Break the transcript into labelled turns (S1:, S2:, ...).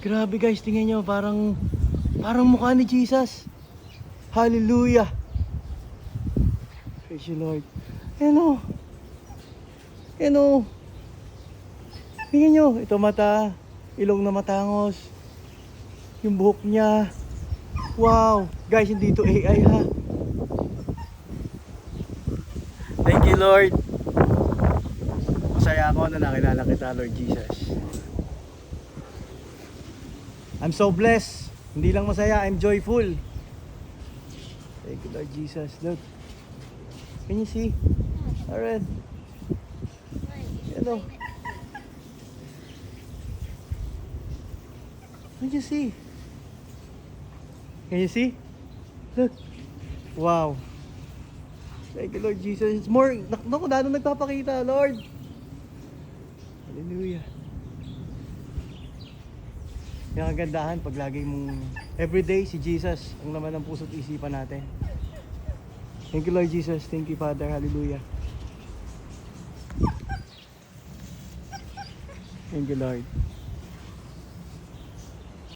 S1: Grabe guys, tingnan nyo, parang mukha ni Jesus. Hallelujah. Praise you Lord. Ayan o. Ayan o. Tingnan nyo, ito mata, ilong na matangos, yung buhok niya. Wow. Guys, hindi ito AI ha. Thank you Lord. Masaya ako na nakilala kita Lord Jesus. I'm so blessed. Hindi lang masaya, I'm joyful. Thank you Lord Jesus. Look. Can you see? Alright. Hello. Can you see? Can you see? Look. Wow. Thank you Lord Jesus. It's more, naku, dano nagpapakita Lord. Hallelujah. Yung kagandahan pag lagi mong everyday si Jesus ang laman ng puso't isipan natin. Thank you Lord Jesus. Thank you Father. Hallelujah. Thank you Lord.